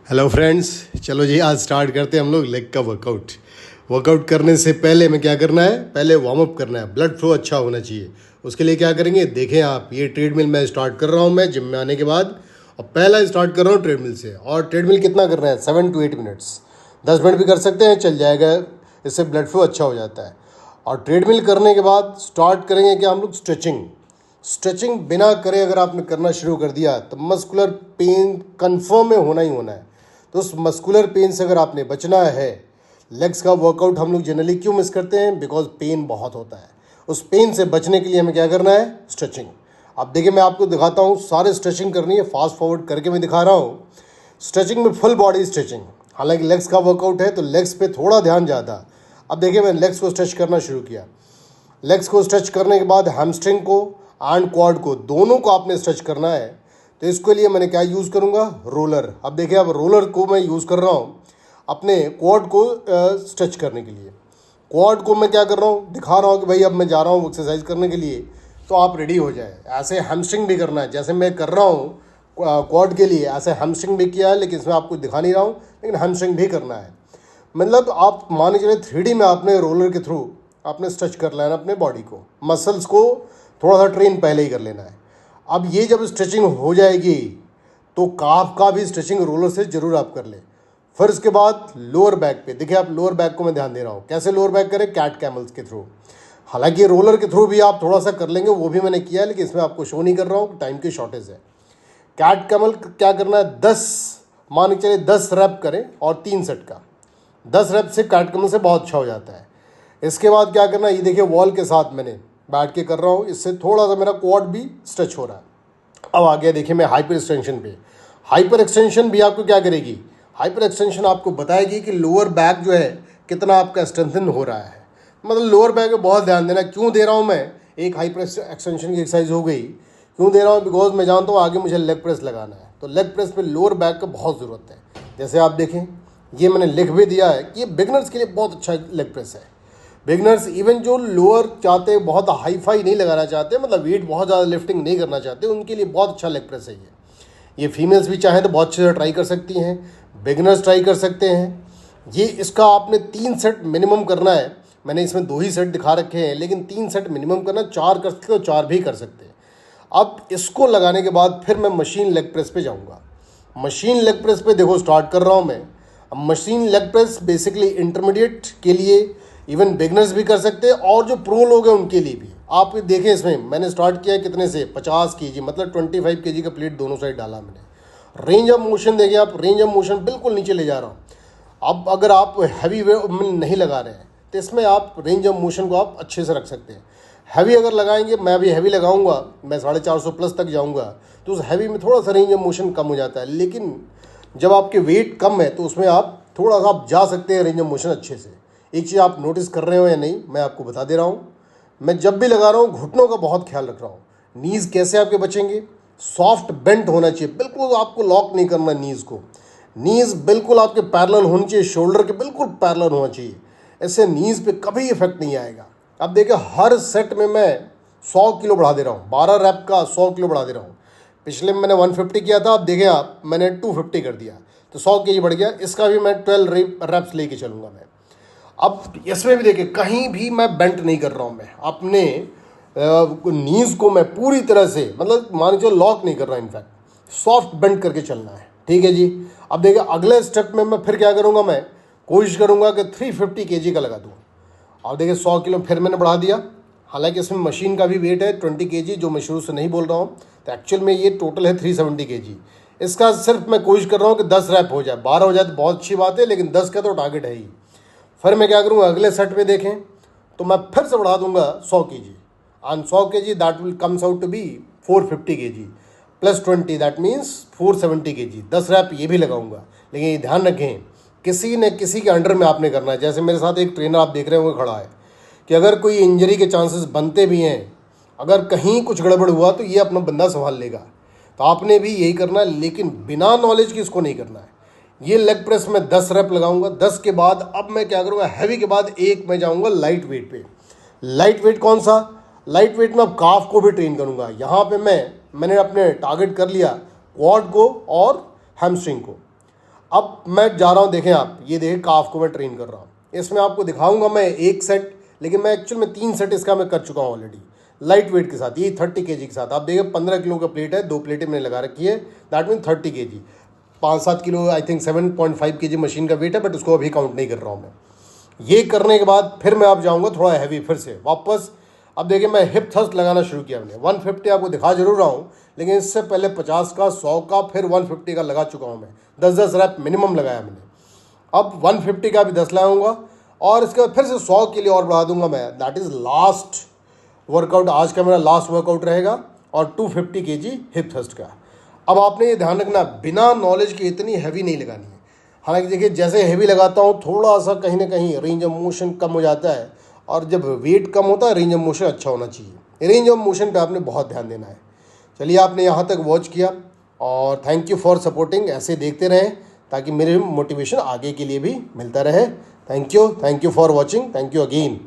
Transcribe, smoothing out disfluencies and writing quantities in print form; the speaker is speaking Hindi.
हेलो फ्रेंड्स, चलो जी आज स्टार्ट करते हैं हम लोग लेग का वर्कआउट। वर्कआउट करने से पहले में क्या करना है, पहले वार्म अप करना है। ब्लड फ्लो अच्छा होना चाहिए। उसके लिए क्या करेंगे, देखें आप, ये ट्रेडमिल मैं स्टार्ट कर रहा हूँ मैं जिम में आने के बाद। और पहला स्टार्ट कर रहा हूँ ट्रेडमिल से। और ट्रेडमिल कितना करना है, 7 to 8 मिनट्स। 10 मिनट भी कर सकते हैं, चल जाएगा। इससे ब्लड फ्लो अच्छा हो जाता है। और ट्रेडमिल करने के बाद स्टार्ट करेंगे कि हम लोग स्ट्रेचिंग बिना करे अगर आपने करना शुरू कर दिया तो मस्कुलर पेन कंफर्म में होना ही होना है। तो उस मस्कुलर पेन से अगर आपने बचना है, लेग्स का वर्कआउट हम लोग जनरली क्यों मिस करते हैं, बिकॉज पेन बहुत होता है। उस पेन से बचने के लिए हमें क्या करना है, स्ट्रेचिंग। अब देखिए मैं आपको दिखाता हूँ, सारे स्ट्रेचिंग करनी है, फास्ट फॉरवर्ड करके मैं दिखा रहा हूँ। स्ट्रेचिंग में फुल बॉडी स्ट्रेचिंग, हालांकि लेग्स का वर्कआउट है तो लेग्स पे थोड़ा ध्यान ज़्यादा। अब देखिए मैं लेग्स को स्ट्रेच करना शुरू किया। लेग्स को स्ट्रेच करने के बाद हैमस्ट्रिंग को एंड क्वाड को, दोनों को आपने स्ट्रेच करना है। तो इसके लिए मैंने क्या यूज़ करूँगा, रोलर। अब देखिए अब रोलर को मैं यूज़ कर रहा हूँ अपने क्वाड को स्ट्रेच करने के लिए। क्वाड को मैं क्या कर रहा हूँ, दिखा रहा हूँ कि भाई अब मैं जा रहा हूँ एक्सरसाइज करने के लिए, तो आप रेडी हो जाए। ऐसे हैमस्ट्रिंग भी करना है, जैसे मैं कर रहा हूँ क्वाड के लिए, ऐसे हैमस्ट्रिंग भी किया है, लेकिन इसमें आपको दिखा नहीं रहा हूँ, लेकिन हैमस्ट्रिंग भी करना है। मतलब आप मान के चलिए 3D में आपने रोलर के थ्रू आपने स्ट्रेच कर लेना अपने बॉडी को, मसल्स को थोड़ा सा ट्रेन पहले ही कर लेना है। अब ये जब स्ट्रेचिंग हो जाएगी तो काफ का भी स्ट्रेचिंग रोलर से ज़रूर आप कर ले। फिर उसके बाद लोअर बैक पे, देखिए आप लोअर बैक को मैं ध्यान दे रहा हूँ, कैसे लोअर बैक करें, कैट कैमल्स के थ्रू। हालांकि रोलर के थ्रू भी आप थोड़ा सा कर लेंगे, वो भी मैंने किया है, लेकिन इसमें आपको शो नहीं कर रहा हूँ, टाइम की शॉर्टेज है। कैट कैमल क्या करना है, 10 मान के चलिए 10 रैप करें और 3 सेट का। 10 रैप से कैट कैमल से बहुत अच्छा हो जाता है। इसके बाद क्या करना है, ये देखिए वॉल के साथ मैंने बैठ के कर रहा हूँ, इससे थोड़ा सा मेरा क्वाड भी स्ट्रेच हो रहा है। अब आ गया देखिए मैं हाइपर एक्सटेंशन पे। हाइपर एक्सटेंशन भी आपको क्या करेगी, हाइपर एक्सटेंशन आपको बताएगी कि लोअर बैक जो है कितना आपका स्ट्रेंथन हो रहा है। मतलब लोअर बैक में बहुत ध्यान देना। क्यों दे रहा हूँ मैं, एक हाइपर एक्सटेंशन की एक्सरसाइज हो गई, क्यों दे रहा हूँ, बिकॉज मैं जानता हूँ आगे मुझे लेग प्रेस लगाना है, तो लेग प्रेस पे लोअर बैक का बहुत ज़रूरत है। जैसे आप देखें, ये मैंने लिख भी दिया है कि ये बिगनर्स के लिए बहुत अच्छा लेग प्रेस है। बिगनर्स, इवन जो लोअर चाहते, बहुत हाई फाई नहीं लगाना चाहते, मतलब वेट बहुत ज़्यादा लिफ्टिंग नहीं करना चाहते, उनके लिए बहुत अच्छा लेग प्रेस है ये फीमेल्स भी चाहें तो बहुत अच्छे से ट्राई कर सकती हैं, बिगनर्स ट्राई कर सकते हैं। ये इसका आपने 3 सेट मिनिमम करना है। मैंने इसमें 2 ही सेट दिखा रखे हैं, लेकिन 3 सेट मिनिमम करना, 4 कर सकते हो, 4 भी कर सकते हैं। अब इसको लगाने के बाद फिर मैं मशीन लेग प्रेस पे जाऊँगा। मशीन लेग प्रेस पे देखो स्टार्ट कर रहा हूँ मैं। अब machine leg press basically intermediate के लिए, इवन बिगनर्स भी कर सकते हैं, और जो प्रो लोग हैं उनके लिए भी। आप देखें इसमें मैंने स्टार्ट किया है कितने से, 50 kg, मतलब 25 kg का प्लेट दोनों साइड डाला मैंने। रेंज ऑफ मोशन देखिए आप, रेंज ऑफ मोशन बिल्कुल नीचे ले जा रहा हूँ। अब अगर आप हैवी नहीं लगा रहे हैं तो इसमें आप रेंज ऑफ मोशन को आप अच्छे से रख सकते हैं। हैवी अगर लगाएंगे, मैं अभी हैवी लगाऊंगा, मैं 450 प्लस तक जाऊंगा, तो उस हैवी में थोड़ा सा रेंज ऑफ मोशन कम हो जाता है। लेकिन जब आपके वेट कम है तो उसमें आप थोड़ा सा आप जा सकते हैं रेंज ऑफ मोशन अच्छे से। एक चीज़ आप नोटिस कर रहे हो या नहीं, मैं आपको बता दे रहा हूँ। मैं जब भी लगा रहा हूँ घुटनों का बहुत ख्याल रख रहा हूँ। नीज़ कैसे आपके बचेंगे, सॉफ्ट बेंट होना चाहिए, बिल्कुल आपको लॉक नहीं करना नीज़ को। नीज़ बिल्कुल आपके पैरेलल होनी चाहिए, शोल्डर के बिल्कुल पैरेलल होना चाहिए। इससे नीज़ पे कभी इफेक्ट नहीं आएगा। अब देखिए हर सेट में मैं 100 किलो बढ़ा दे रहा हूँ, 12 रैप का 100 किलो बढ़ा दे रहा हूँ। पिछले में मैंने 150 किया था, अब देखें आप मैंने 250 कर दिया, तो 100 kg बढ़ गया। इसका भी मैं 12 रैप्स लेके चलूँगा मैं। अब इसमें भी देखिए कहीं भी मैं बेंट नहीं कर रहा हूँ, मैं अपने नीज़ को मैं पूरी तरह से, मतलब मान के लॉक नहीं कर रहा, इनफैक्ट सॉफ्ट बेंट करके चलना है। ठीक है जी। अब देखिए अगले स्टेप में मैं फिर क्या करूँगा, मैं कोशिश करूँगा कि 350 kg का लगा दूँ। अब देखिए 100 किलो फिर मैंने बढ़ा दिया। हालांकि इसमें मशीन का भी वेट है 20 kg, जो मैं शुरू से नहीं बोल रहा हूँ, तो एक्चुअल में ये टोटल है 370 kg। इसका सिर्फ मैं कोशिश कर रहा हूँ कि 10 रैप हो जाए, 12 हो जाए तो बहुत अच्छी बात है, लेकिन 10 का तो टारगेट है ही। फिर मैं क्या करूँगा, अगले सेट में देखें तो मैं फिर से बढ़ा दूंगा 100 kg, and 100 kg that will comes out to be 450 kg plus 20, that means 470 kg। 10 rep ये भी लगाऊंगा, लेकिन ये ध्यान रखें किसी न किसी के अंडर में आपने करना है। जैसे मेरे साथ एक ट्रेनर आप देख रहे होंगे खड़ा है, कि अगर कोई इंजरी के चांसेस बनते भी हैं, अगर कहीं कुछ गड़बड़ हुआ तो ये अपना बंदा संभाल लेगा, तो आपने भी यही करना है, लेकिन बिना नॉलेज की इसको नहीं करना है। ये लेग प्रेस में 10 रैप लगाऊंगा। 10 के बाद अब मैं क्या करूँगा, हैवी के बाद एक मैं जाऊँगा लाइट वेट पे। लाइट वेट कौन सा, लाइट वेट में अब काफ को भी ट्रेन करूँगा। यहाँ पे मैंने अपने टारगेट कर लिया क्वाड को और हैमस्ट्रिंग को। अब मैं जा रहा हूँ, देखें आप, ये देखें काफ को मैं ट्रेन कर रहा हूँ। इसमें आपको दिखाऊंगा मैं एक सेट, लेकिन मैं एक्चुअल में 3 सेट इसका मैं कर चुका हूँ ऑलरेडी, लाइट वेट के साथ। ये 30 kg के साथ। आप देखिए 15 किलो का प्लेट है, 2 प्लेटें मैंने लगा रखी है, that mean 30 kg। 5-7 kilo, I think 7.5 kg machine का वेट है, बट उसको अभी काउंट नहीं कर रहा हूँ मैं। ये करने के बाद फिर मैं आप जाऊँगा थोड़ा हैवी, फिर से वापस। अब देखिए मैं हिप थ्रस्ट लगाना शुरू किया मैंने। 150 आपको दिखा जरूर रहा हूँ, लेकिन इससे पहले 50 का, 100 का, फिर 150 का लगा चुका हूँ मैं। 10-10 रैप मिनिमम लगाया मैंने। अब 150 का भी 10 लगाऊंगा, और इसके बाद फिर से 100 के लिए और बढ़ा दूंगा मैं। दैट इज़ लास्ट वर्कआउट, आज का मेरा लास्ट वर्कआउट रहेगा। और 250 kg हिप थ्रस्ट का। अब आपने ये ध्यान रखना, बिना नॉलेज के इतनी हैवी नहीं लगानी है। हालांकि देखिए जैसे हैवी लगाता हूँ थोड़ा सा कहीं ना कहीं रेंज ऑफ मोशन कम हो जाता है, और जब वेट कम होता है रेंज ऑफ मोशन अच्छा होना चाहिए। रेंज ऑफ मोशन पे आपने बहुत ध्यान देना है। चलिए, आपने यहाँ तक वॉच किया, और थैंक यू फॉर सपोर्टिंग। ऐसे देखते रहें ताकि मेरे मोटिवेशन आगे के लिए भी मिलता रहे। Thank you for watching. Thank you again.